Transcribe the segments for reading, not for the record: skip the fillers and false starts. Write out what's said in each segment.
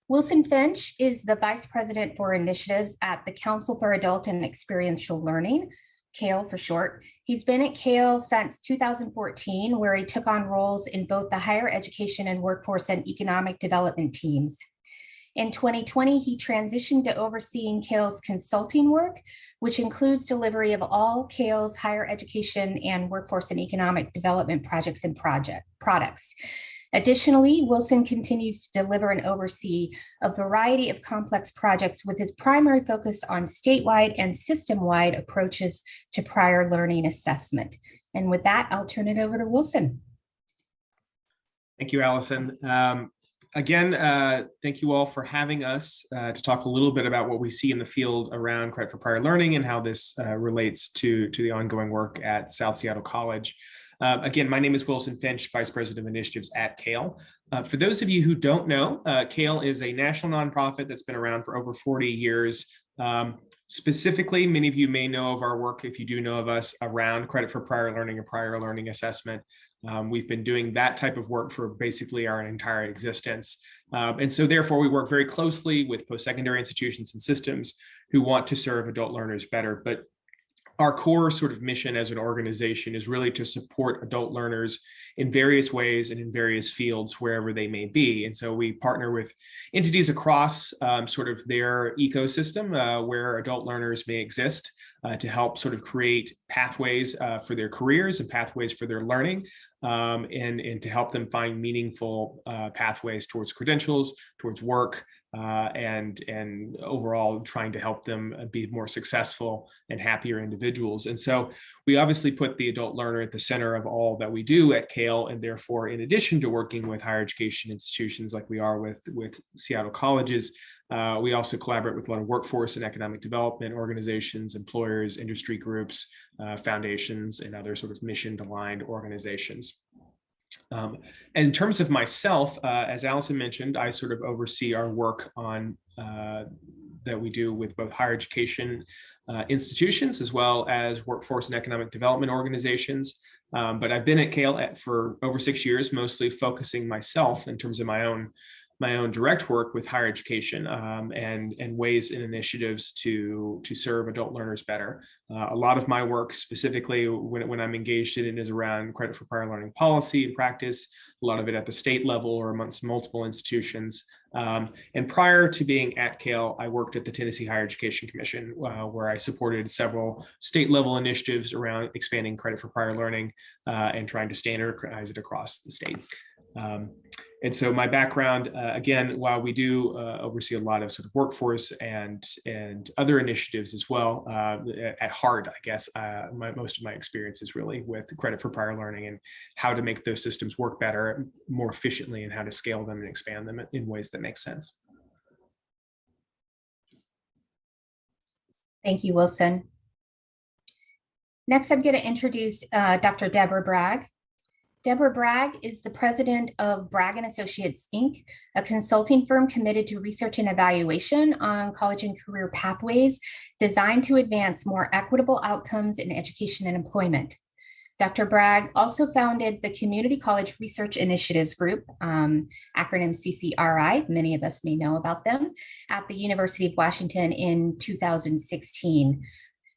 Wilson Finch is the Vice President for Initiatives at the Council for Adult and Experiential Learning, CALE for short. He's been at CALE since 2014, where he took on roles in both the higher education and workforce and economic development teams. In 2020, he transitioned to overseeing CALE's consulting work, which includes delivery of all CALE's higher education and workforce and economic development projects and products. Additionally, Wilson continues to deliver and oversee a variety of complex projects with his primary focus on statewide and system-wide approaches to prior learning assessment. And with that, I'll turn it over to Wilson. Thank you, Allison. Again, thank you all for having us to talk a little bit about what we see in the field around credit for prior learning and how this relates to the ongoing work at South Seattle College. Again, my name is Wilson Finch, Vice President of Initiatives at CALE. For those of you who don't know, CALE is a national nonprofit that's been around for over 40 years. Specifically, many of you may know of our work, if you do know of us, around credit for prior learning and prior learning assessment. We've been doing that type of work for basically our entire existence. And so therefore, we work very closely with post-secondary institutions and systems who want to serve adult learners better. But our core sort of mission as an organization is really to support adult learners in various ways and in various fields wherever they may be. And so we partner with entities across sort of their ecosystem where adult learners may exist to help sort of create pathways for their careers and pathways for their learning and to help them find meaningful pathways towards credentials, towards work, and overall trying to help them be more successful and happier individuals. And so we obviously put the adult learner at the center of all that we do at CALE, and therefore, in addition to working with higher education institutions like we are with Seattle colleges, we also collaborate with a lot of workforce and economic development organizations, employers, industry groups, foundations, and other sort of mission-aligned organizations. And in terms of myself, as Allison mentioned, I sort of oversee our work on that we do with both higher education institutions as well as workforce and economic development organizations. But I've been at CALE for over 6 years, mostly focusing myself in terms of my own direct work with higher education and ways and initiatives to serve adult learners better. A lot of my work, specifically when I'm engaged in it, is around credit for prior learning policy and practice, a lot of it at the state level or amongst multiple institutions. And prior to being at CALE, I worked at the Tennessee Higher Education Commission, where I supported several state level initiatives around expanding credit for prior learning and trying to standardize it across the state. And so my background, again, while we do oversee a lot of sort of workforce and other initiatives as well, at heart, I guess, most of my experience is really with credit for prior learning and how to make those systems work better, more efficiently, and how to scale them and expand them in ways that make sense. Thank you, Wilson. Next, I'm going to introduce Dr. Deborah Bragg. Deborah Bragg is the president of Bragg & Associates, Inc., a consulting firm committed to research and evaluation on college and career pathways designed to advance more equitable outcomes in education and employment. Dr. Bragg also founded the Community College Research Initiatives Group, acronym CCRI, many of us may know about them, at the University of Washington in 2016.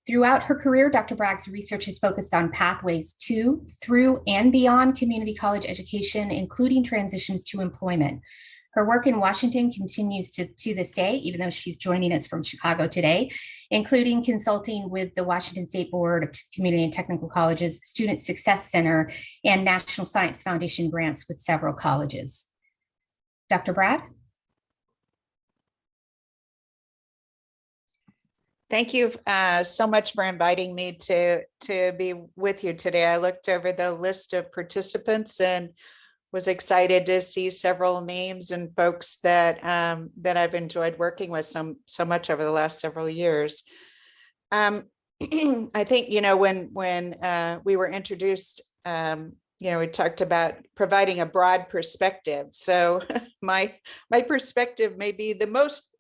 Throughout her career, Dr. Bragg's research is focused on pathways to, through, and beyond community college education, including transitions to employment. Her work in Washington continues to this day, even though she's joining us from Chicago today, including consulting with the Washington State Board of Community and Technical Colleges, Student Success Center, and National Science Foundation grants with several colleges. Dr. Bragg? Thank you so much for inviting me to be with you today. I looked over the list of participants and was excited to see several names and folks that I've enjoyed working with so much over the last several years. I think, when we were introduced, we talked about providing a broad perspective. So my perspective may be the most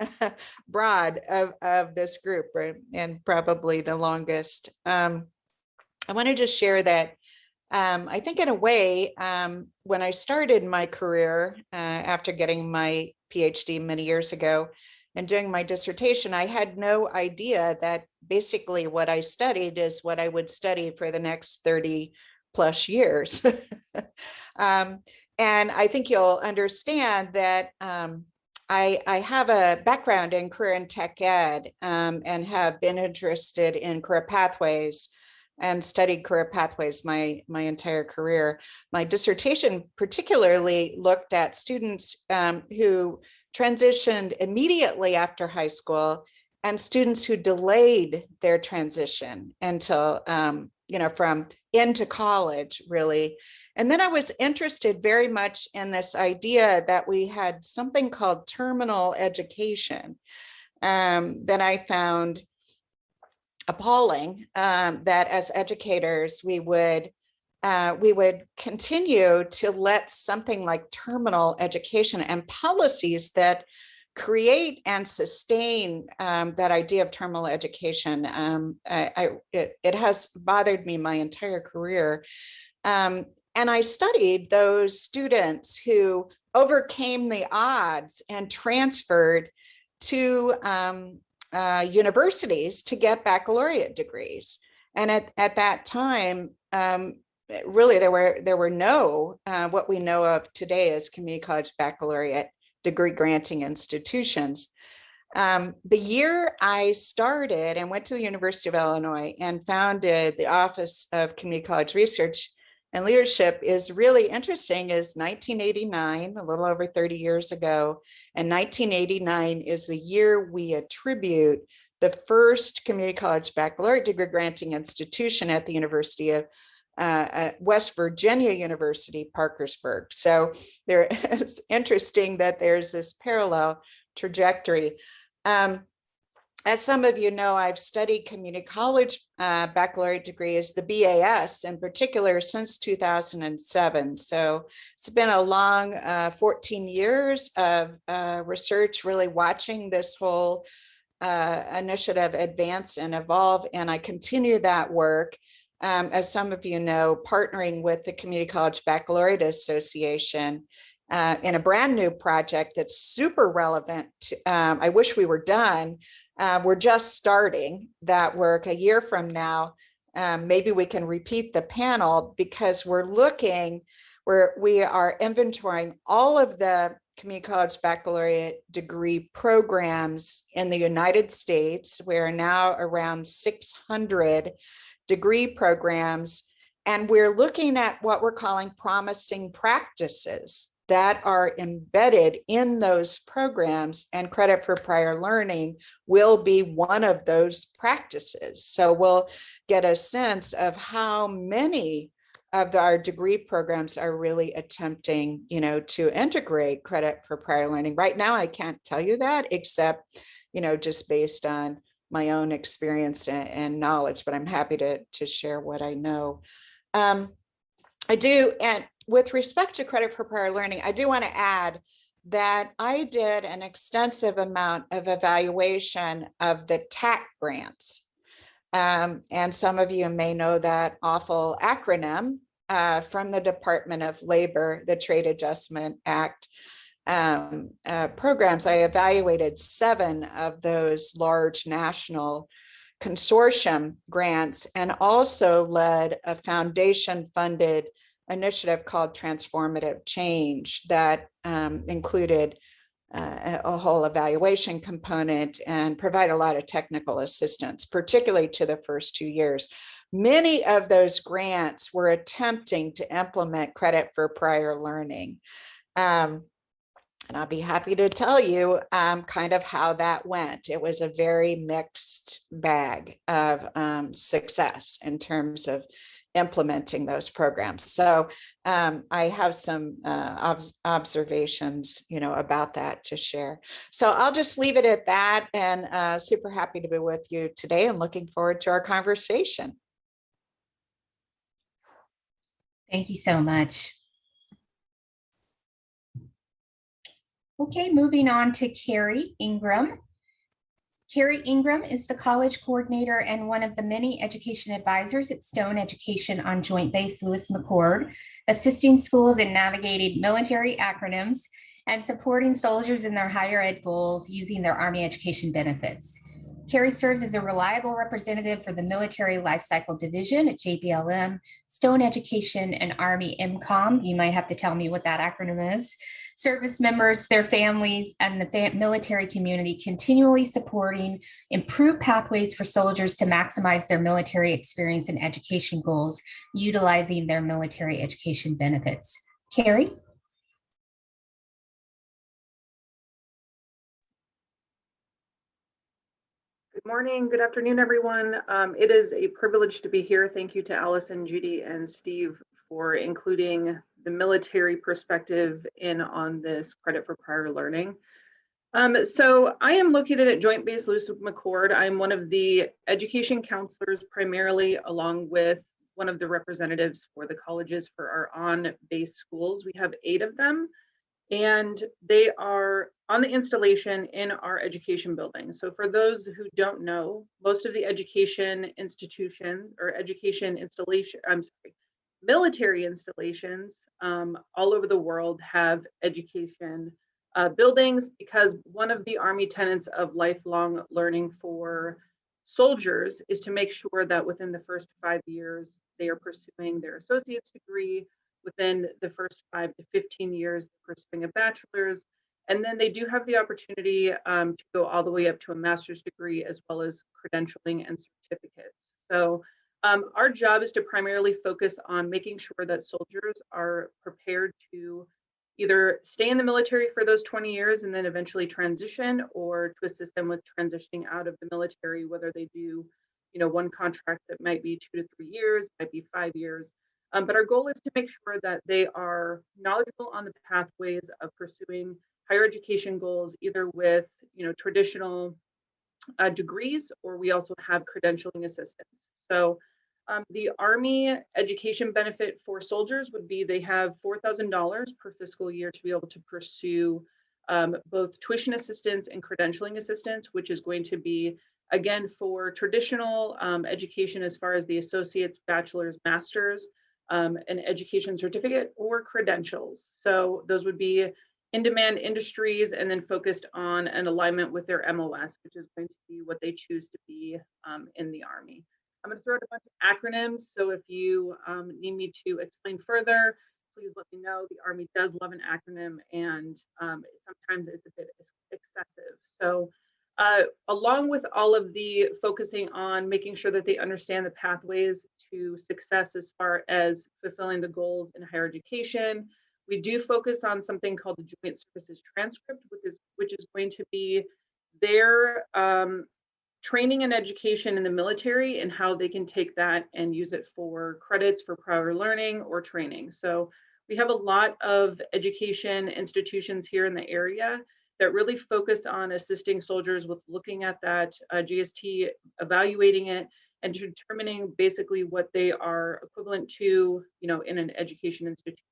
broad of this group, right? And probably the longest. I want to just share that I think in a way, when I started my career after getting my PhD many years ago. And doing my dissertation, I had no idea that basically what I studied is what I would study for the next 30 plus years. And I think you'll understand that I have a background in career and tech ed, and have been interested in career pathways and studied career pathways my entire career. My dissertation particularly looked at students who transitioned immediately after high school and students who delayed their transition until, from into college, really. And then I was interested very much in this idea that we had something called terminal education, that I found appalling, that as educators, we would continue to let something like terminal education and policies that create and sustain that idea of terminal education. It has bothered me my entire career. And I studied those students who overcame the odds and transferred to universities to get baccalaureate degrees. And at that time, really there were no what we know of today as community college baccalaureate degree granting institutions. The year I started and went to the University of Illinois and founded the Office of Community College Research and Leadership is really interesting, is 1989, a little over 30 years ago. And 1989 is the year we attribute the first community college baccalaureate degree granting institution at the University of West Virginia University, Parkersburg. So it's interesting that there's this parallel trajectory. As some of you know, I've studied community college baccalaureate degrees, the BAS in particular, since 2007. So it's been a long 14 years of research, really watching this whole initiative advance and evolve. And I continue that work, as some of you know, partnering with the Community College Baccalaureate Association in a brand new project that's super relevant. I wish we were done. We're just starting that work. A year from now, maybe we can repeat the panel, because we are inventorying all of the community college baccalaureate degree programs in the United States. We're now around 600 degree programs, and we're looking at what we're calling promising practices that are embedded in those programs, and credit for prior learning will be one of those practices. So we'll get a sense of how many of our degree programs are really attempting, to integrate credit for prior learning. Right now, I can't tell you that, except, just based on my own experience and knowledge, but I'm happy to share what I know. I do, and with respect to credit for prior learning, I do want to add that I did an extensive amount of evaluation of the TAC grants. And some of you may know that awful acronym from the Department of Labor, the Trade Adjustment Act programs. I evaluated 7 of those large national consortium grants, and also led a foundation-funded initiative called Transformative Change that included a whole evaluation component and provide a lot of technical assistance, particularly to the first 2 years. Many of those grants were attempting to implement credit for prior learning. And I'll be happy to tell you kind of how that went. It was a very mixed bag of success in terms of implementing those programs. So I have some observations, about that to share. So I'll just leave it at that, and super happy to be with you today and looking forward to our conversation. Thank you so much. Okay, moving on to Carrie Ingram. Carrie Ingram is the college coordinator and one of the many education advisors at Stone Education on Joint Base Lewis McChord, assisting schools in navigating military acronyms and supporting soldiers in their higher ed goals using their Army education benefits. Carrie serves as a reliable representative for the Military Life Cycle Division at JBLM, Stone Education, and Army MCOM. You might have to tell me what that acronym is. Service members, their families, and the military community continually supporting improved pathways for soldiers to maximize their military experience and education goals, utilizing their military education benefits. Carrie? Good morning, good afternoon, everyone. It is a privilege to be here. Thank you to Allison, Judy, and Steve for including the military perspective in on this credit for prior learning. So I am located at Joint Base Lewis McChord. I'm one of the education counselors primarily, along with one of the representatives for the colleges for our on-base schools. We have 8 of them, and they are on the installation in our education building. So for those who don't know, most of the education institutions or education installation, military installations all over the world have education buildings, because one of the Army tenets of lifelong learning for soldiers is to make sure that within the first 5 years, they are pursuing their associate's degree. Within the first 5 to 15 years, pursuing a bachelor's, and then they do have the opportunity to go all the way up to a master's degree, as well as credentialing and certificates. So our job is to primarily focus on making sure that soldiers are prepared to either stay in the military for those 20 years and then eventually transition, or to assist them with transitioning out of the military, whether they do, one contract that might be 2 to 3 years, might be 5 years. But our goal is to make sure that they are knowledgeable on the pathways of pursuing higher education goals, either with traditional degrees, or we also have credentialing assistance. So the Army education benefit for soldiers would be they have $4,000 per fiscal year to be able to pursue both tuition assistance and credentialing assistance, which is going to be, again, for traditional education as far as the associates, bachelor's, master's, an education certificate, or credentials. So those would be in-demand industries, and then focused on an alignment with their MOS, which is going to be what they choose to be in the Army. I'm going to throw out a bunch of acronyms, so if you need me to explain further, please let me know. The Army does love an acronym, and sometimes it's a bit excessive. So along with all of the focusing on making sure that they understand the pathways to success as far as fulfilling the goals in higher education, we do focus on something called the Joint Services Transcript, which is going to be their training and education in the military, and how they can take that and use it for credits for prior learning or training. So we have a lot of education institutions here in the area that really focus on assisting soldiers with looking at that GST, evaluating it, and determining basically what they are equivalent to, in an education institution.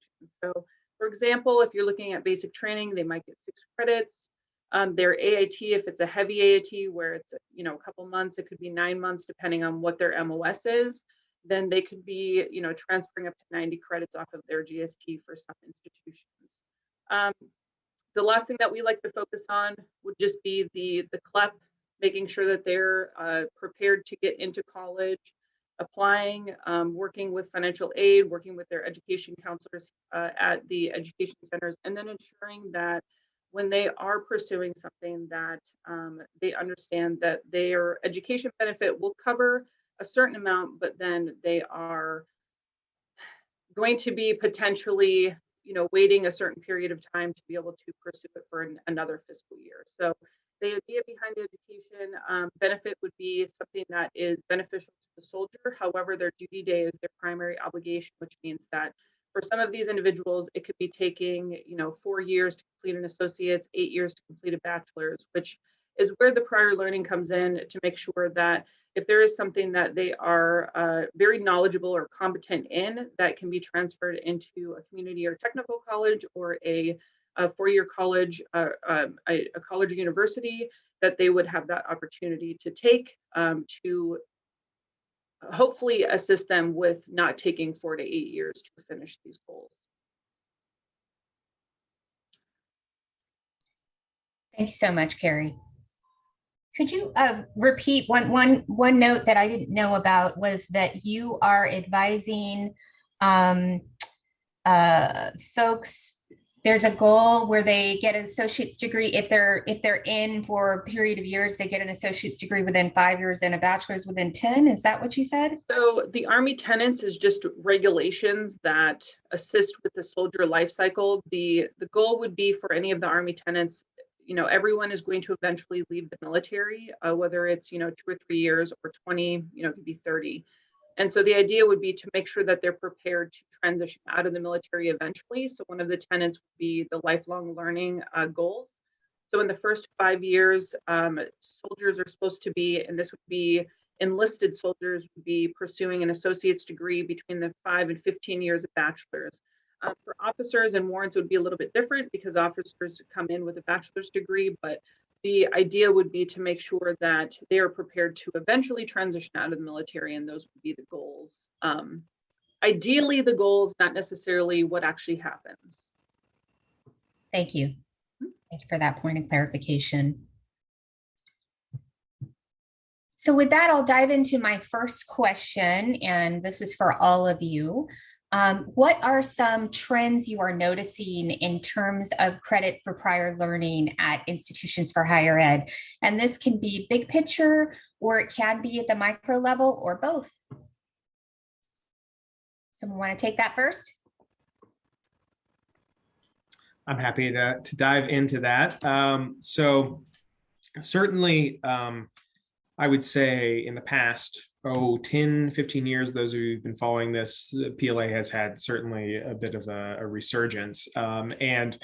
So, for example, if you're looking at basic training, they might get 6 credits. Their AIT, if it's a heavy AIT where it's a couple months, it could be 9 months, depending on what their MOS is. Then they could be transferring up to 90 credits off of their GST for some institutions. The last thing that we like to focus on would just be the CLEP, making sure that they're prepared to get into college, applying, working with financial aid, working with their education counselors at the education centers, and then ensuring that when they are pursuing something that they understand that their education benefit will cover a certain amount, but then they are going to be potentially waiting a certain period of time to be able to pursue it for another fiscal year. So the idea behind the education benefit would be something that is beneficial to the soldier. However, their duty day is their primary obligation, which means that for some of these individuals, it could be taking 4 years to complete an associate's, 8 years to complete a bachelor's, which is where the prior learning comes in, to make sure that if there is something that they are very knowledgeable or competent in, that can be transferred into a community or technical college, or a 4-year college, a college or university, that they would have that opportunity to take to hopefully assist them with not taking 4 to 8 years to finish these goals. Thanks so much, Carrie. Could you repeat one note that I didn't know about was that you are advising folks. There's a goal where they get an associate's degree. If they're in for a period of years, they get an associate's degree within 5 years and a bachelor's within 10. Is that what you said? So the Army tenets is just regulations that assist with the soldier life cycle. The goal would be for any of the Army tenets, everyone is going to eventually leave the military, whether it's, 2 or 3 years or 20, it could be 30. And so the idea would be to make sure that they're prepared to transition out of the military eventually. So one of the tenets would be the lifelong learning goals. So in the first 5 years, soldiers are supposed to be, and this would be enlisted soldiers, would be pursuing an associate's degree between the 5 and 15 years of bachelor's. For officers and warrants, it would be a little bit different because officers come in with a bachelor's degree, but the idea would be to make sure that they are prepared to eventually transition out of the military, and those would be the goals. Ideally, the goals, not necessarily what actually happens. Thank you. Thank you for that point of clarification. So with that, I'll dive into my first question, and this is for all of you. What are some trends you are noticing in terms of credit for prior learning at institutions for higher ed? And this can be big picture, or it can be at the micro level, or both. Someone want to take that first? I'm happy to dive into that. So certainly, I would say in the past, 10, 15 years, those of you who've been following this, PLA has had certainly a bit of a resurgence. And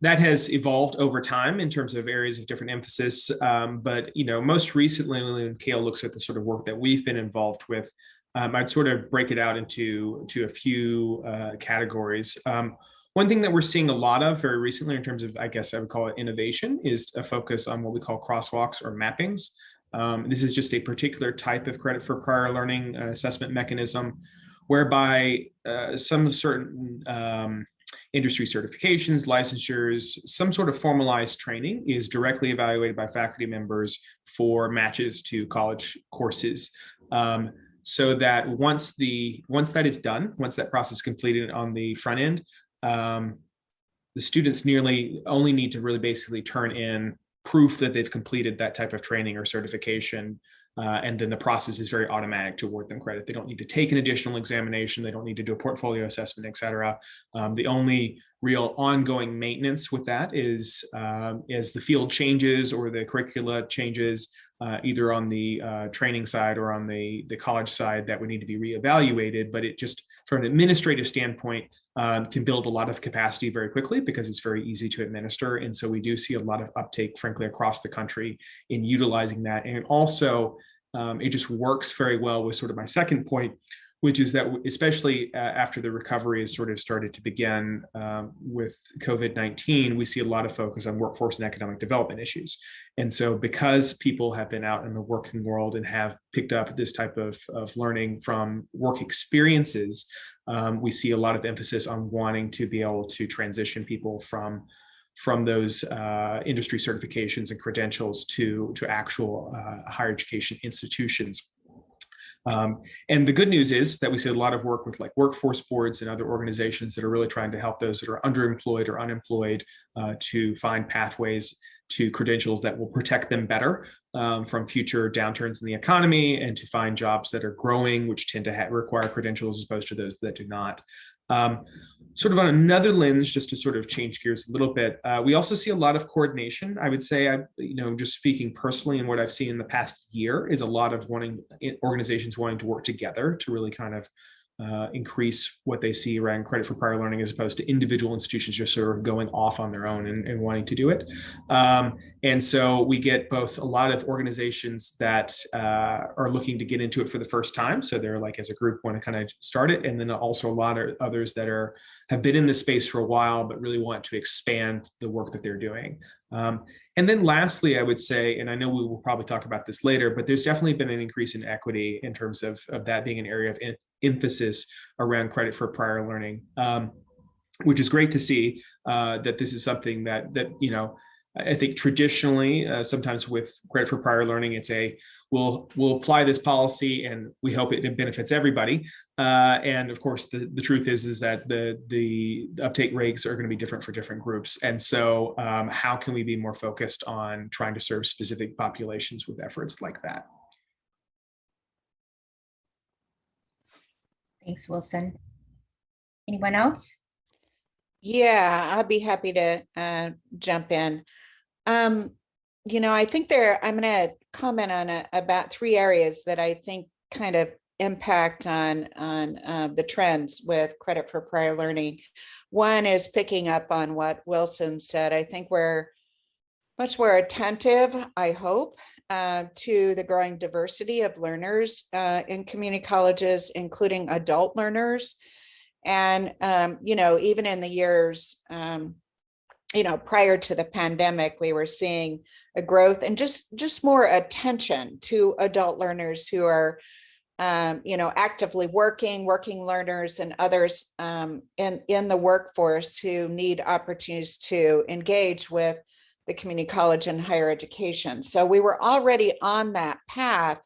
that has evolved over time in terms of areas of different emphasis. But, most recently, when Kale looks at the sort of work that we've been involved with, I'd sort of break it out into a few categories. One thing that we're seeing a lot of very recently in terms of, I guess I would call it innovation, is a focus on what we call crosswalks or mappings. This is just a particular type of credit for prior learning assessment mechanism whereby some certain industry certifications, licensures, some sort of formalized training is directly evaluated by faculty members for matches to college courses. So that once that is done, once that process is completed on the front end, the students nearly only need to really basically turn in proof that they've completed that type of training or certification. And then the process is very automatic to award them credit. They don't need to take an additional examination. They don't need to do a portfolio assessment, et cetera. The only real ongoing maintenance with that is as the field changes or the curricula changes, either on the training side or on the college side, that would need to be reevaluated. But it just, from an administrative standpoint, can build a lot of capacity very quickly because it's very easy to administer. And so we do see a lot of uptake, frankly, across the country in utilizing that. And also, it just works very well with sort of my second point, which is that especially after the recovery has sort of started to begin with COVID-19, we see a lot of focus on workforce and economic development issues. And so because people have been out in the working world and have picked up this type of learning from work experiences, we see a lot of emphasis on wanting to be able to transition people from those industry certifications and credentials to actual higher education institutions. And the good news is that we see a lot of work with like workforce boards and other organizations that are really trying to help those that are underemployed or unemployed to find pathways to credentials that will protect them better from future downturns in the economy, and to find jobs that are growing, which tend to require credentials as opposed to those that do not. Sort of on another lens, just to sort of change gears a little bit, we also see a lot of coordination. I would say, just speaking personally, and what I've seen in the past year is a lot of organizations wanting to work together to really kind of increase what they see around credit for prior learning, as opposed to individual institutions just sort of going off on their own and wanting to do it. And so we get both a lot of organizations that are looking to get into it for the first time. So they're like, as a group, want to kind of start it. And then also a lot of others that have been in this space for a while, but really want to expand the work that they're doing. And then lastly, I would say, and I know we will probably talk about this later, but there's definitely been an increase in equity in terms of that being an area of emphasis around credit for prior learning, which is great to see that this is something that I think traditionally, sometimes with credit for prior learning, it's we'll apply this policy and we hope it benefits everybody. And of course, the truth is that the uptake rates are going to be different for different groups. And so how can we be more focused on trying to serve specific populations with efforts like that? Thanks, Wilson. Anyone else? Yeah, I'll be happy to jump in. I think I'm going to comment on about 3 areas that I think kind of impact on the trends with credit for prior learning. One is picking up on what Wilson said. I think we're much more attentive, I hope, to the growing diversity of learners in community colleges, including adult learners. And, even in the years, prior to the pandemic, we were seeing a growth and just more attention to adult learners who are, actively working learners and others in the workforce who need opportunities to engage with the community college and higher education. So we were already on that path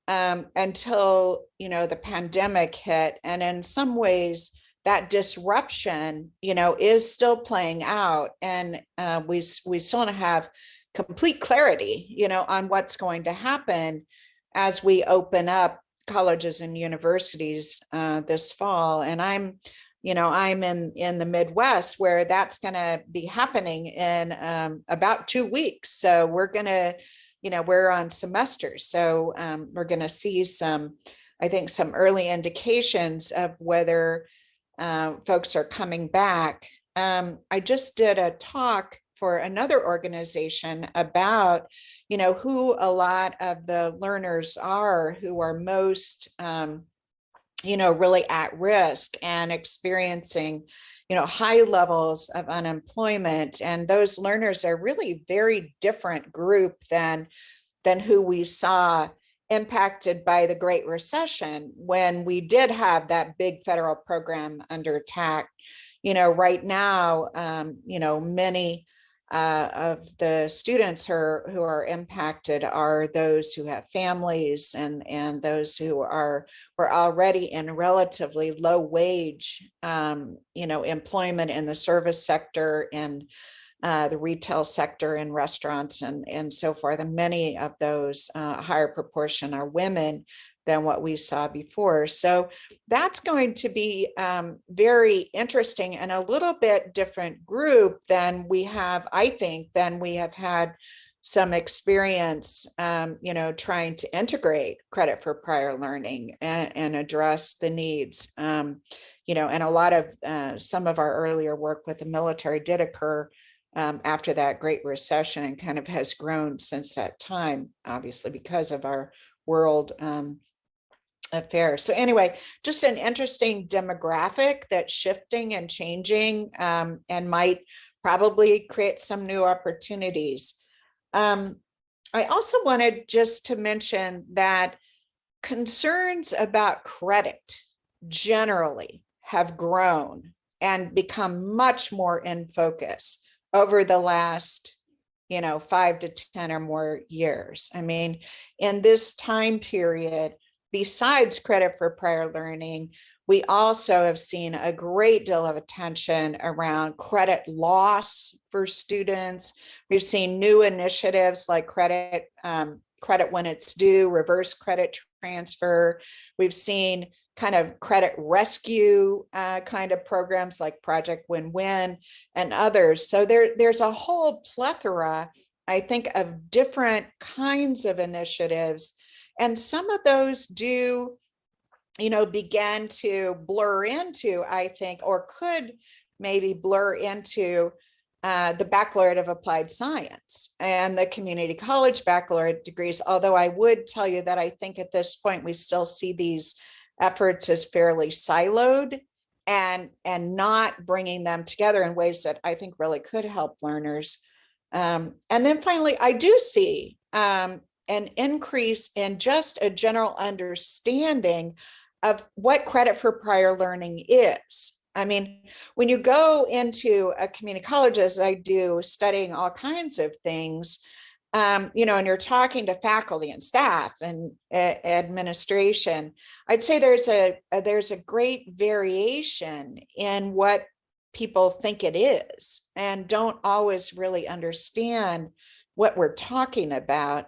until, the pandemic hit. And in some ways, that disruption, is still playing out. And we still don't have complete clarity, on what's going to happen as we open up colleges and universities this fall. And I'm in the Midwest, where that's going to be happening in about 2 weeks. So we're going to, we're on semesters. So we're going to see some early indications of whether folks are coming back. I just did a talk for another organization about, who a lot of the learners are who are most, really at risk and experiencing, high levels of unemployment. And those learners are really very different group than who we saw impacted by the Great Recession, when we did have that big federal program under attack. Right now, many of the students who are impacted are those who have families and those who were already in relatively low wage, employment in the service sector and the retail sector and restaurants and so forth. And many of those higher proportion are women than what we saw before. So that's going to be very interesting and a little bit different group than we have, I think, than we have had some experience, trying to integrate credit for prior learning and address the needs. And a lot of some of our earlier work with the military did occur after that Great Recession and kind of has grown since that time, obviously, because of our world affairs. So anyway, just an interesting demographic that's shifting and changing and might probably create some new opportunities. I also wanted just to mention that concerns about credit generally have grown and become much more in focus over the last, 5 to 10 or more years. I mean, in this time period, besides credit for prior learning, we also have seen a great deal of attention around credit loss for students. We've seen new initiatives like credit when it's due, reverse credit transfer. We've seen kind of credit rescue kind of programs like Project Win-Win and others. So there's a whole plethora, I think, of different kinds of initiatives. And some of those do, begin to blur into, I think, or could maybe blur into the Baccalaureate of Applied Science and the community college baccalaureate degrees. Although I would tell you that I think at this point, we still see these efforts as fairly siloed and not bringing them together in ways that I think really could help learners. And then finally, I do see an increase in just a general understanding of what credit for prior learning is. I mean, when you go into a community college, as I do, studying all kinds of things, you know, and you're talking to faculty and staff and administration, I'd say there's a great variation in what people think it is and don't always really understand what we're talking about.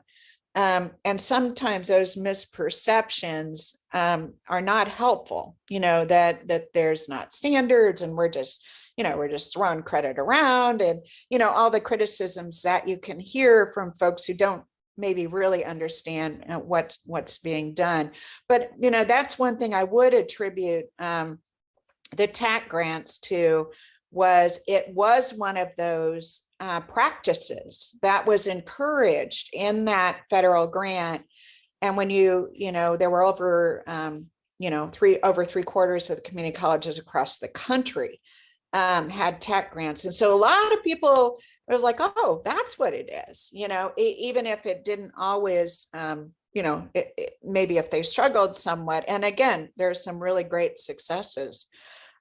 And sometimes those misperceptions are not helpful, you know, that there's not standards and we're just throwing credit around, and, you know, all the criticisms that you can hear from folks who don't maybe really understand what's being done. But, you know, that's one thing I would attribute the TAC grants to, was it was one of those practices that was encouraged in that federal grant. And when you know, there were over, you know, over 3/4 of the community colleges across the country had TAC grants. And so a lot of people, it was like, oh, that's what it is, you know, even if it didn't always, you know, maybe if they struggled somewhat. And again, there's some really great successes,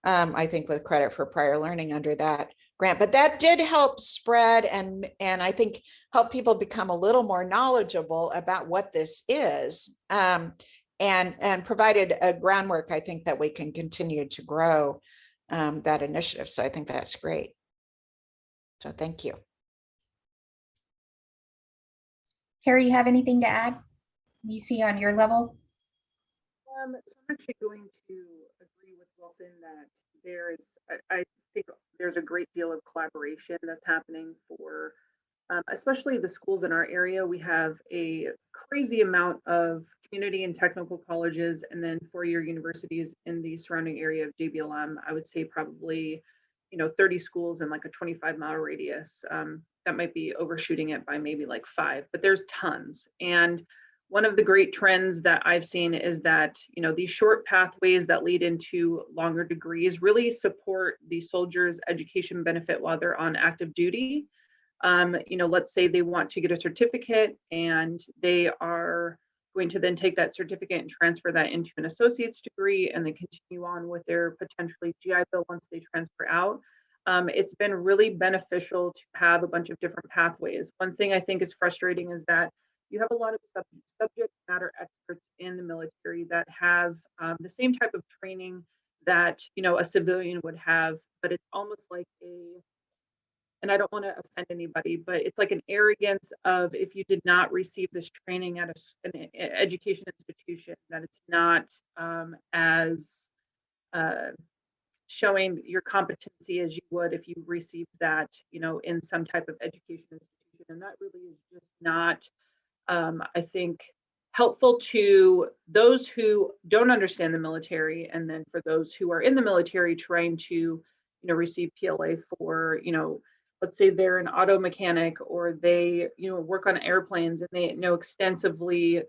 I think, with credit for prior learning under that grant. But that did help spread and I think help people become a little more knowledgeable about what this is, and provided a groundwork, I think, that we can continue to grow that initiative. So I think that's great. So thank you. Carrie, you have anything to add? You see on your level? So I'm actually going to agree with Wilson that I think there's a great deal of collaboration that's happening for especially the schools in our area. We have a crazy amount of community and technical colleges and then four-year universities in the surrounding area of JBLM. I would say probably, you know, 30 schools in like a 25-mile radius. That might be overshooting it by maybe like 5, but there's tons. And one of the great trends that I've seen is that, you know, these short pathways that lead into longer degrees really support the soldiers' education benefit while they're on active duty. You know, let's say they want to get a certificate and they are going to then take that certificate and transfer that into an associate's degree and then continue on with their potentially GI Bill once they transfer out. It's been really beneficial to have a bunch of different pathways. One thing I think is frustrating is that you have a lot of subject matter experts in the military that have the same type of training that, you know, a civilian would have, but it's almost like and I don't want to offend anybody, but it's like an arrogance of, if you did not receive this training at an education institution, that it's not as showing your competency as you would if you received that, you know, in some type of education institution. And that really is just not, I think, helpful to those who don't understand the military, and then for those who are in the military trying to, you know, receive PLA for, you know, let's say they're an auto mechanic or they, you know, work on airplanes and they know extensively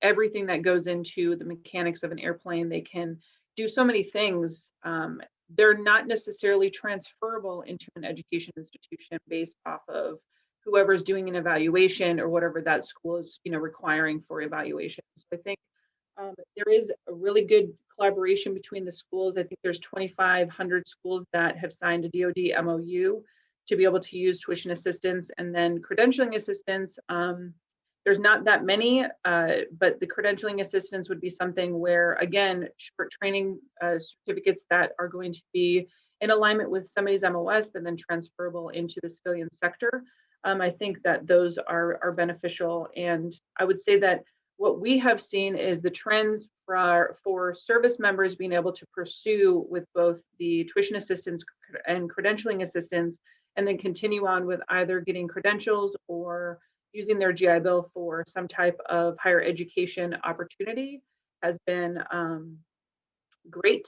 everything that goes into the mechanics of an airplane. They can do so many things. They're not necessarily transferable into an education institution based off of whoever's doing an evaluation or whatever that school is, you know, requiring for evaluation. So I think there is a really good collaboration between the schools. I think there's 2,500 schools that have signed a DoD MOU to be able to use tuition assistance, and then credentialing assistance. There's not that many, but the credentialing assistance would be something where, again, short training certificates that are going to be in alignment with somebody's MOS, but then transferable into the civilian sector. I think that those are beneficial. And I would say that what we have seen is the trends for service members being able to pursue with both the tuition assistance and credentialing assistance, and then continue on with either getting credentials or using their GI Bill for some type of higher education opportunity, has been great.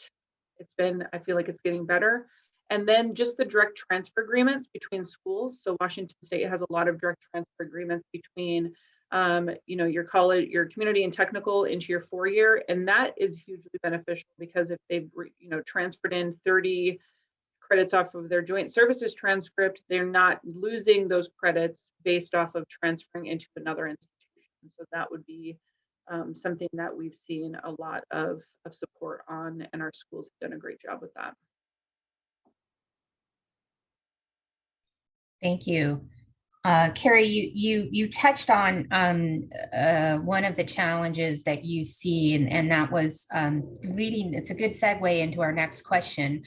I feel like it's getting better. And then just the direct transfer agreements between schools. So Washington State has a lot of direct transfer agreements between you know, your college, your community and technical into your 4-year. And that is hugely beneficial, because if they've, you know, transferred in 30 credits off of their joint services transcript, they're not losing those credits based off of transferring into another institution. So that would be something that we've seen a lot of support on, and our schools have done a great job with that. Thank you. Carrie, you touched on one of the challenges that you see, and that was leading. It's a good segue into our next question,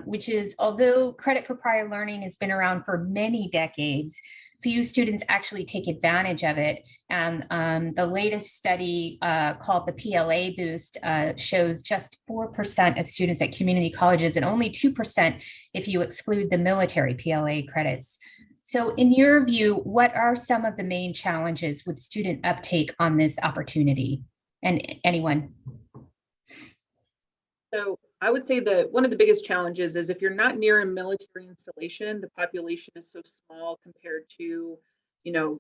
which is, although credit for prior learning has been around for many decades, few students actually take advantage of it. And the latest study called the PLA Boost shows just 4% of students at community colleges and only 2% if you exclude the military PLA credits. So in your view, what are some of the main challenges with student uptake on this opportunity? And anyone? So I would say that one of the biggest challenges is if you're not near a military installation, the population is so small compared to,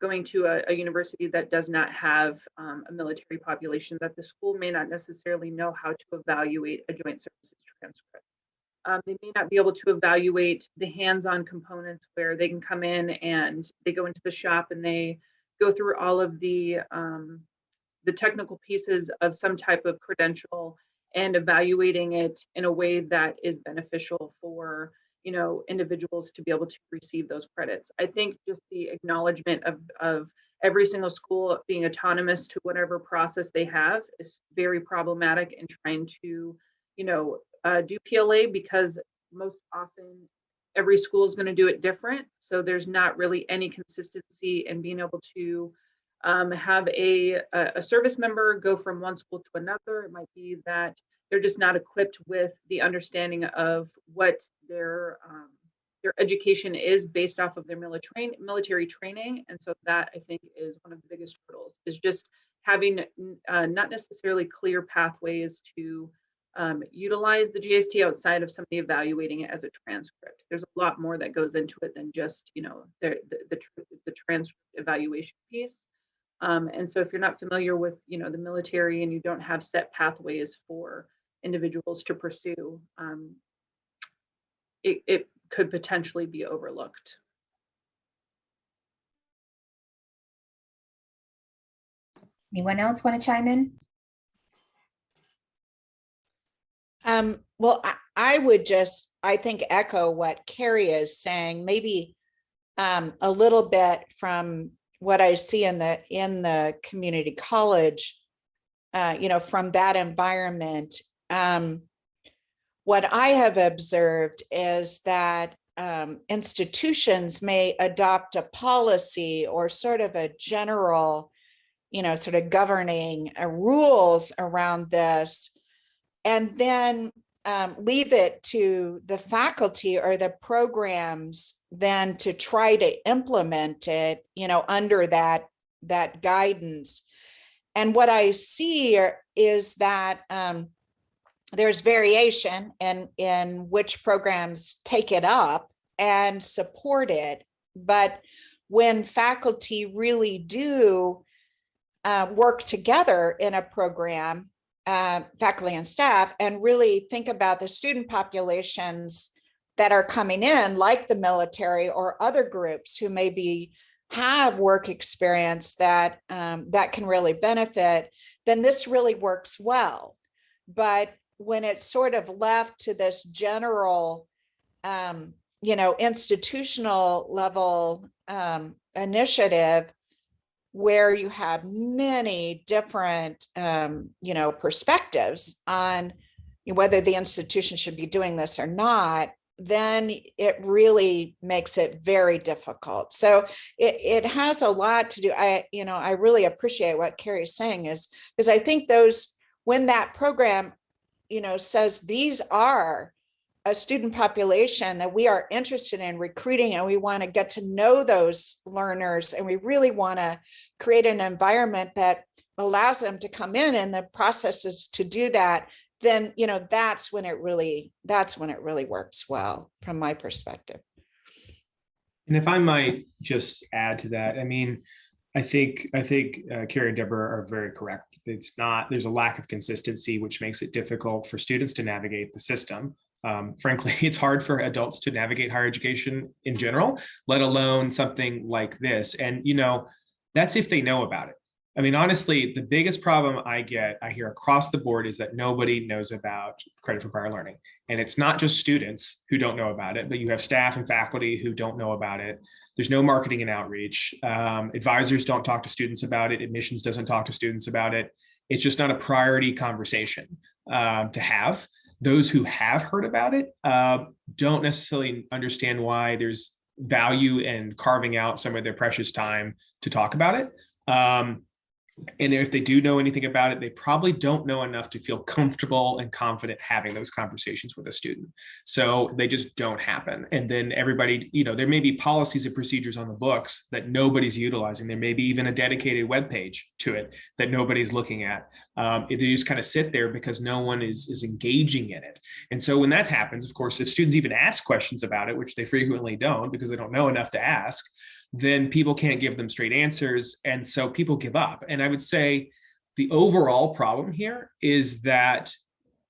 going to a university that does not have a military population, that the school may not necessarily know how to evaluate a joint services transcript. They may not be able to evaluate the hands-on components where they can come in and they go into the shop and they go through all of the technical pieces of some type of credential and evaluating it in a way that is beneficial for individuals to be able to receive those credits. I think just the acknowledgement of every single school being autonomous to whatever process they have is very problematic in trying to do PLA, because most often every school is going to do it different. So there's not really any consistency in being able to have a service member go from one school to another. It might be that they're just not equipped with the understanding of what their education is based off of their military training. And so that, I think, is one of the biggest hurdles, is just having not necessarily clear pathways to utilize the GST outside of somebody evaluating it as a transcript. There's a lot more that goes into it than just the transcript evaluation piece. And so if you're not familiar with the military and you don't have set pathways for individuals to pursue, it could potentially be overlooked. Anyone else want to chime in? Well, I would just, I think, echo what Carrie is saying, maybe a little bit from what I see in the community college, from that environment. What I have observed is that institutions may adopt a policy or sort of a general, sort of governing rules around this, and then leave it to the faculty or the programs then to try to implement it, under that guidance. And what I see is that there's variation in which programs take it up and support it. But when faculty really do work together in a program, faculty and staff, and really think about the student populations that are coming in, like the military or other groups who maybe have work experience that that can really benefit, then this really works well. But when it's sort of left to this general, institutional level initiative, where you have many different, perspectives on whether the institution should be doing this or not, then it really makes it very difficult. So it has a lot to do. I really appreciate what Carrie's saying, is because I think when that program, says these are a student population that we are interested in recruiting, and we want to get to know those learners, and we really want to create an environment that allows them to come in and the processes to do that, then that's when it really works well from my perspective. And if I might just add to that, I think Carrie and Deborah are very correct. There's a lack of consistency, which makes it difficult for students to navigate the system. Frankly, it's hard for adults to navigate higher education in general, let alone something like this. And, that's if they know about it. I mean, honestly, the biggest problem I hear across the board is that nobody knows about credit for prior learning. And it's not just students who don't know about it, but you have staff and faculty who don't know about it. There's no marketing and outreach. Advisors don't talk to students about it. Admissions doesn't talk to students about it. It's just not a priority conversation to have. Those who have heard about it don't necessarily understand why there's value in carving out some of their precious time to talk about it. And if they do know anything about it, they probably don't know enough to feel comfortable and confident having those conversations with a student. So they just don't happen. And then everybody, there may be policies and procedures on the books that nobody's utilizing. There may be even a dedicated web page to it that nobody's looking at. They just kind of sit there because no one is engaging in it. And so when that happens, of course, if students even ask questions about it, which they frequently don't because they don't know enough to ask, then people can't give them straight answers. And so people give up. And I would say the overall problem here is that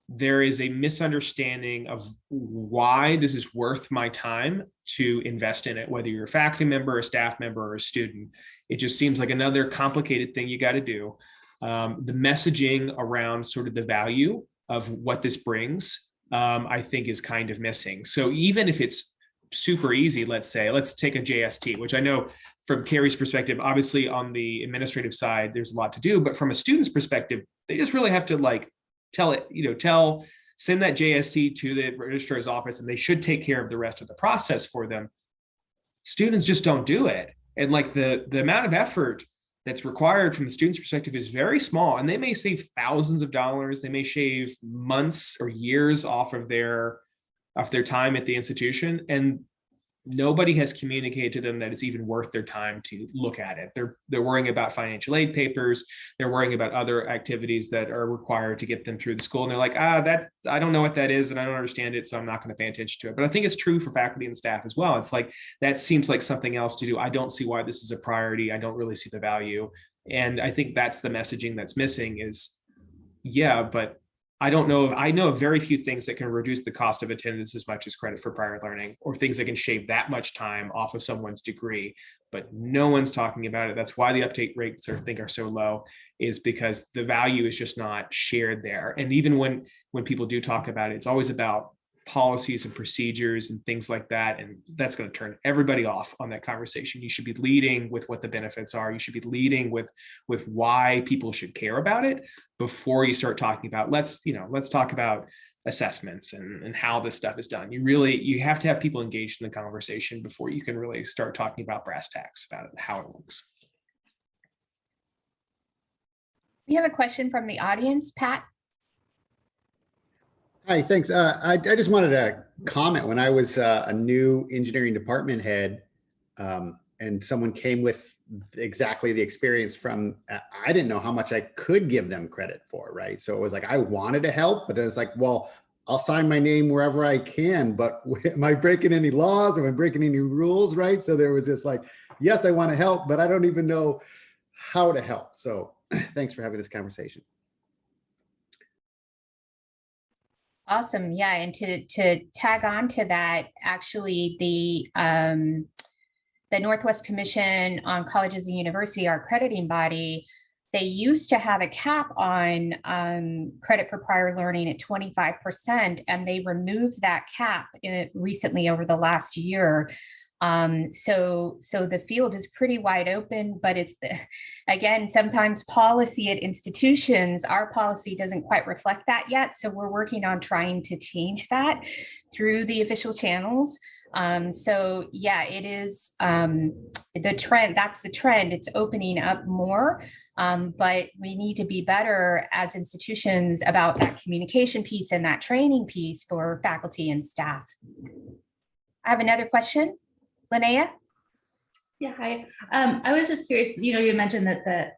there is a misunderstanding of why this is worth my time to invest in it, whether you're a faculty member, a staff member, or a student. It just seems like another complicated thing you got to do. The messaging around sort of the value of what this brings, I think is kind of missing. So even if it's super easy, let's take a JST, which I know from Carrie's perspective, obviously on the administrative side, there's a lot to do, but from a student's perspective, they just really have to send that JST to the registrar's office, and they should take care of the rest of the process for them. Students just don't do it. And the amount of effort that's required from the student's perspective is very small, and they may save thousands of dollars. They may shave months or years off of their time at the institution, and nobody has communicated to them that it's even worth their time to look at it. They're worrying about financial aid papers. They're worrying about other activities that are required to get them through the school. And they're like, I don't know what that is, and I don't understand it, so I'm not going to pay attention to it. But I think it's true for faculty and staff as well. It's like, that seems like something else to do. I don't see why this is a priority. I don't really see the value. And I think that's the messaging that's missing is, yeah, but I don't know. I know of very few things that can reduce the cost of attendance as much as credit for prior learning, or things that can shave that much time off of someone's degree, but no one's talking about it. That's why the uptake rates are so low, is because the value is just not shared there. And even when people do talk about it, it's always about policies and procedures and things like that. And that's going to turn everybody off on that conversation. You should be leading with what the benefits are. You should be leading with why people should care about it before you start talking about, let's talk about assessments and how this stuff is done. You have to have people engaged in the conversation before you can really start talking about brass tacks about it, how it works. We have a question from the audience, Pat. Hi, thanks. I just wanted to comment. When I was a new engineering department head, and someone came with exactly the experience from, I didn't know how much I could give them credit for, right? So it was like, I wanted to help, but then it's like, well, I'll sign my name wherever I can, but am I breaking any laws? Am I breaking any rules, right? So there was this like, yes, I want to help, but I don't even know how to help. So thanks for having this conversation. Awesome. Yeah. And to tag on to that, actually, the Northwest Commission on Colleges and University, our accrediting body, they used to have a cap on credit for prior learning at 25%, and they removed that cap recently over the last year. So the field is pretty wide open, but it's, again, sometimes policy at institutions, our policy doesn't quite reflect that yet. So we're working on trying to change that through the official channels. So yeah, it is the trend. That's the trend. It's opening up more, but we need to be better as institutions about that communication piece and that training piece for faculty and staff. I have another question. Linnea? Yeah, hi. I was just curious, you mentioned that the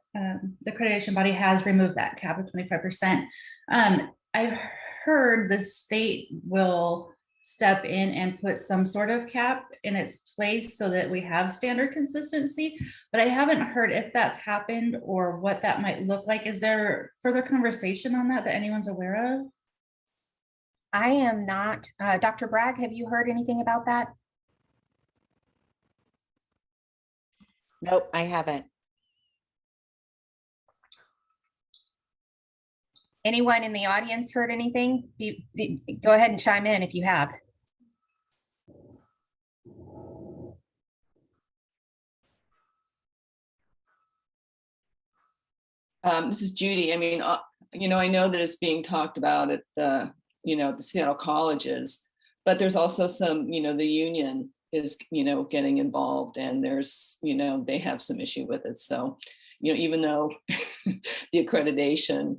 accreditation body has removed that cap of 25%. I've heard the state will step in and put some sort of cap in its place so that we have standard consistency, but I haven't heard if that's happened or what that might look like. Is there further conversation on that anyone's aware of? I am not. Dr. Bragg, have you heard anything about that? Nope, I haven't. Anyone in the audience heard anything? Go ahead and chime in if you have. This is Judy. I mean, I know that it's being talked about at the Seattle colleges, but there's also some, the union is, getting involved, and there's, they have some issue with it. So, even though the accreditation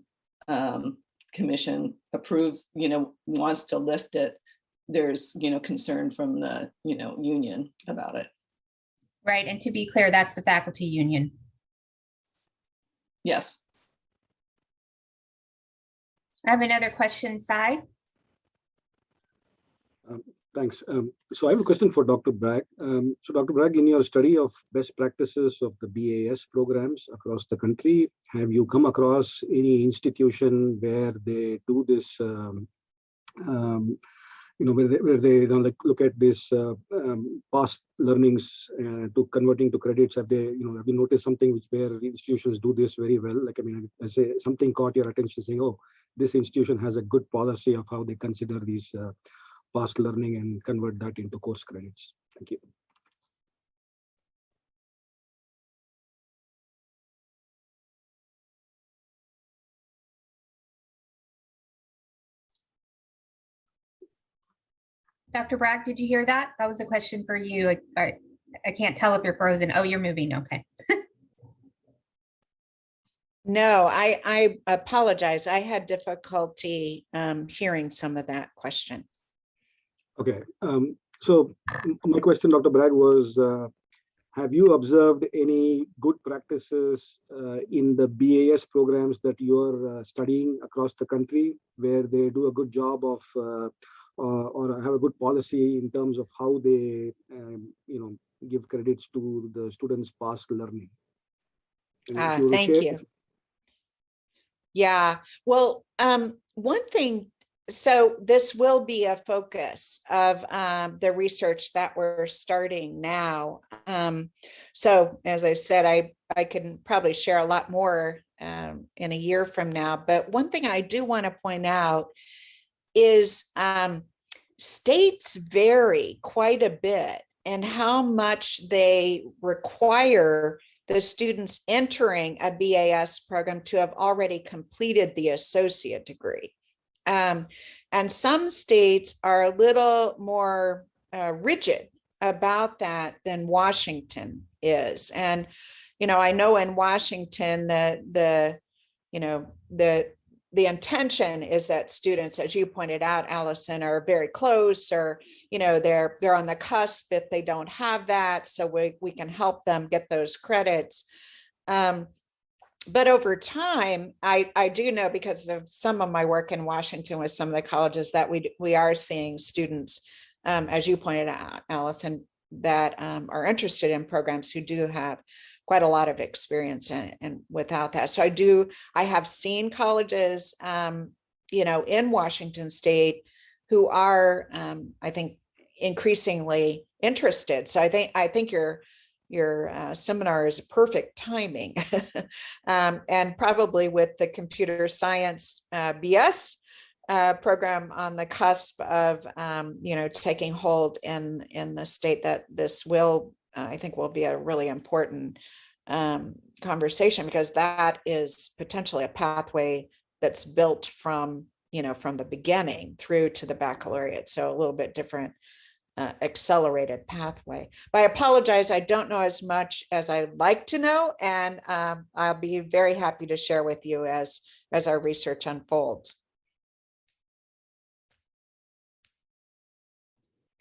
commission approves, wants to lift it, there's, concern from the, union about it. Right. And to be clear, that's the faculty union. Yes. I have another question, Sai. Thanks. So I have a question for Dr. Bragg. So Dr. Bragg, in your study of best practices of the BAS programs across the country, have you come across any institution where they do this, where they look at this past learnings to converting to credits? Have they, have you noticed something where institutions do this very well? Like, I mean, as something caught your attention saying, oh, this institution has a good policy of how they consider these past learning and convert that into course credits. Thank you. Dr. Bragg, did you hear that? That was a question for you. I can't tell if you're frozen. Oh, you're moving. Okay. No, I apologize. I had difficulty hearing some of that question. Okay. So my question, Dr. Bragg, was, have you observed any good practices in the BAS programs that you're studying across the country, where they do a good job of or have a good policy in terms of how they, give credits to the students' past learning? Thank you. Yeah, well, one thing, so this will be a focus of the research that we're starting now. So as I said, I can probably share a lot more in a year from now, but one thing I do want to point out is states vary quite a bit in how much they require the students entering a BAS program to have already completed the associate degree. And some states are a little more rigid about that than Washington is. And, I know in Washington that the intention is that students, as you pointed out, Allison, are very close, or, they're on the cusp if they don't have that. So we can help them get those credits. But over time, I do know, because of some of my work in Washington with some of the colleges, that we are seeing students, as you pointed out, Allison, that are interested in programs who do have quite a lot of experience and without that. So I have seen colleges, in Washington State who are, I think, increasingly interested. So I think your seminar is perfect timing, and probably with the computer science BS program on the cusp of, taking hold in the state, that this will, I think, will be a really important conversation, because that is potentially a pathway that's built from the beginning through to the baccalaureate. So a little bit different accelerated pathway. But I apologize, I don't know as much as I'd like to know, and I'll be very happy to share with you as our research unfolds.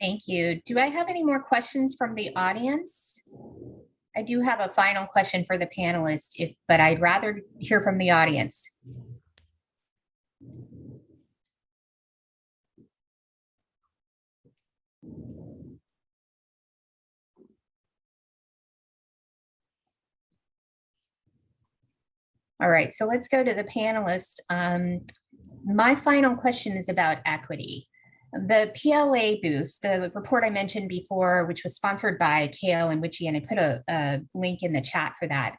Thank you. Do I have any more questions from the audience? I do have a final question for the panelists, but I'd rather hear from the audience. All right, so let's go to the panelists. My final question is about equity. The PLA boost, the report I mentioned before, which was sponsored by Kale and Witchy, and I put a link in the chat for that,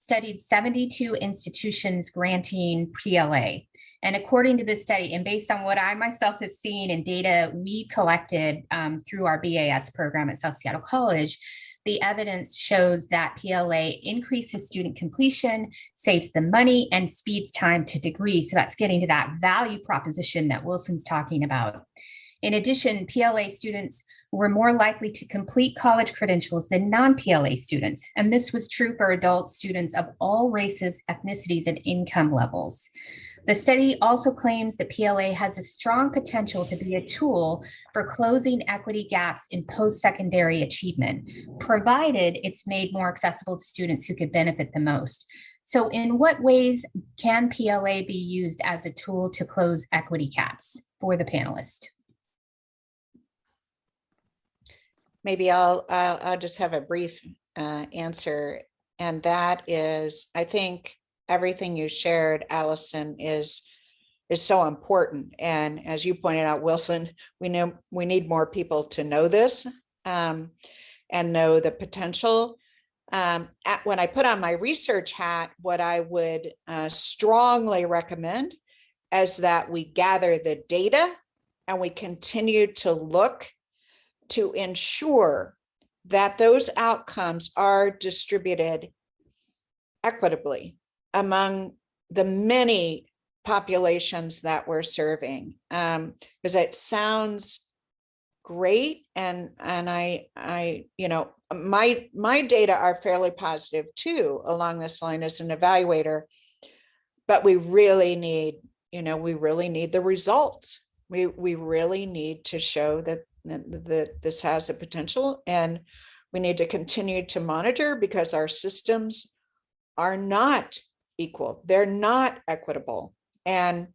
studied 72 institutions granting PLA. And according to this study, and based on what I myself have seen and data we collected through our BAS program at South Seattle College, the evidence shows that PLA increases student completion, saves them money, and speeds time to degree. So that's getting to that value proposition that Wilson's talking about. In addition, PLA students were more likely to complete college credentials than non-PLA students. And this was true for adult students of all races, ethnicities, and income levels. The study also claims that PLA has a strong potential to be a tool for closing equity gaps in post-secondary achievement, provided it's made more accessible to students who could benefit the most. So in what ways can PLA be used as a tool to close equity gaps for the panelists? Maybe I'll just have a brief answer, and that is, I think everything you shared, Allison, is so important. And as you pointed out, Wilson, we need more people to know this and know the potential. When I put on my research hat, what I would strongly recommend is that we gather the data and we continue to look to ensure that those outcomes are distributed equitably among the many populations that we're serving. Because it sounds great, and I my data are fairly positive too along this line as an evaluator, but we really need the results. We really need to show that this has a potential, and we need to continue to monitor, because our systems are not equal. They're not equitable. And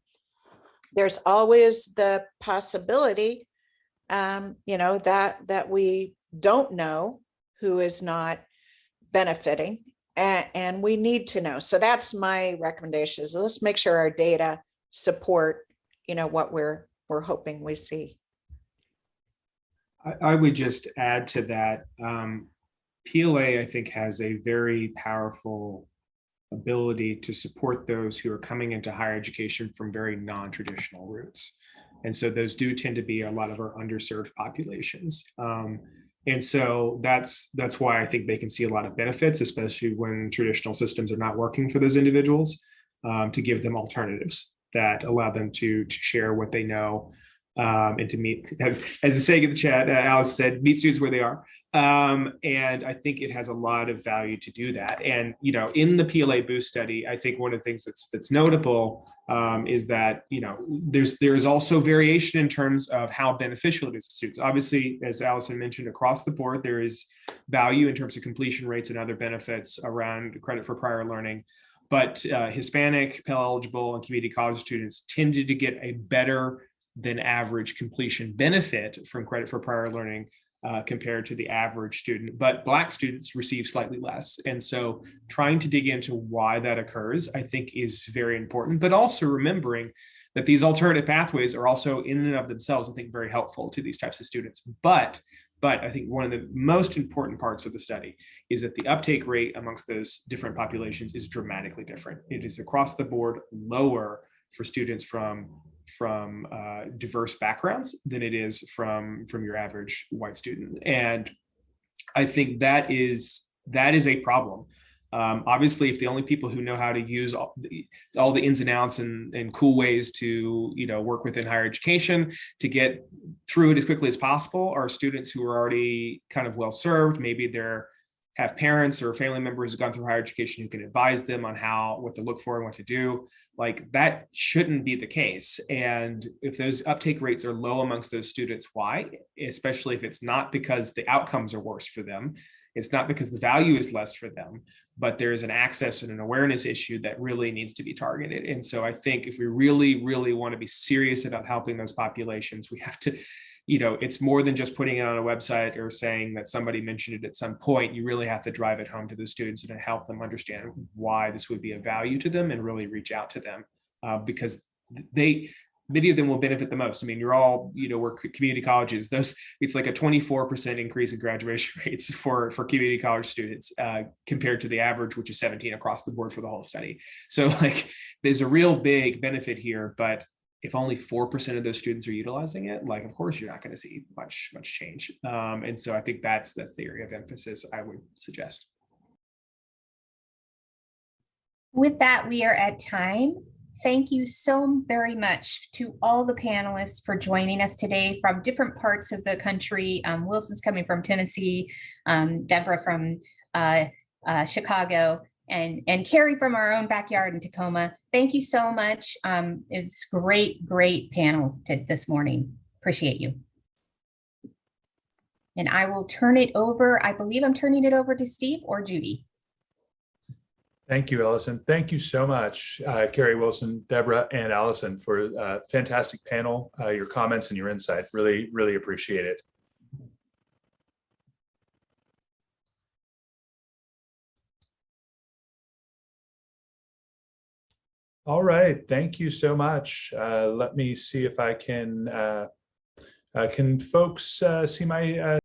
there's always the possibility, that we don't know who is not benefiting, and we need to know. So that's my recommendation, is let's make sure our data support, what we're hoping we see. I would just add to that, PLA, I think, has a very powerful ability to support those who are coming into higher education from very non-traditional routes. And so those do tend to be a lot of our underserved populations. And so that's why I think they can see a lot of benefits, especially when traditional systems are not working for those individuals, to give them alternatives that allow them to share what they know, and to meet, as the saying in the chat, Alice said, meet students where they are. And I think it has a lot of value to do that. And, in the PLA Boost study, I think one of the things that's notable is that, there's also variation in terms of how beneficial it is to students. Obviously, as Allison mentioned, across the board, there is value in terms of completion rates and other benefits around credit for prior learning. But Hispanic, Pell eligible, and community college students tended to get a better than average completion benefit from credit for prior learning compared to the average student, but Black students receive slightly less. And so trying to dig into why that occurs, I think, is very important, but also remembering that these alternative pathways are also in and of themselves, I think, very helpful to these types of students. But I think one of the most important parts of the study is that the uptake rate amongst those different populations is dramatically different. It is across the board lower for students from diverse backgrounds than it is from your average white student. And I think that is a problem. Obviously, if the only people who know how to use all the ins and outs and cool ways to work within higher education to get through it as quickly as possible are students who are already kind of well served, maybe they're have parents or family members who've gone through higher education who can advise them on what to look for and what to do. Like, that shouldn't be the case. And if those uptake rates are low amongst those students, why? Especially if it's not because the outcomes are worse for them. It's not because the value is less for them, but there's an access and an awareness issue that really needs to be targeted. And so I think if we really, really want to be serious about helping those populations, we have to, it's more than just putting it on a website or saying that somebody mentioned it at some point. You really have to drive it home to the students and to help them understand why this would be of value to them and really reach out to them, because many of them will benefit the most. I mean, you're all, we're community colleges. It's like a 24% increase in graduation rates for community college students compared to the average, which is 17 across the board for the whole study. So like, there's a real big benefit here, but if only 4% of those students are utilizing it, like, of course, you're not going to see much change. And so I think that's the area of emphasis I would suggest. With that, we are at time. Thank you so very much to all the panelists for joining us today from different parts of the country. Wilson's coming from Tennessee, Deborah from Chicago, and Carrie from our own backyard in Tacoma. Thank you so much. It's great panel this morning. Appreciate you. And I will turn it over. I believe I'm turning it over to Steve or Judy. Thank you, Allison. Thank you so much, Carrie, Wilson, Deborah, and Allison, for a fantastic panel. Your comments and your insight, really appreciate it. All right, thank you so much. Let me see if I can folks see my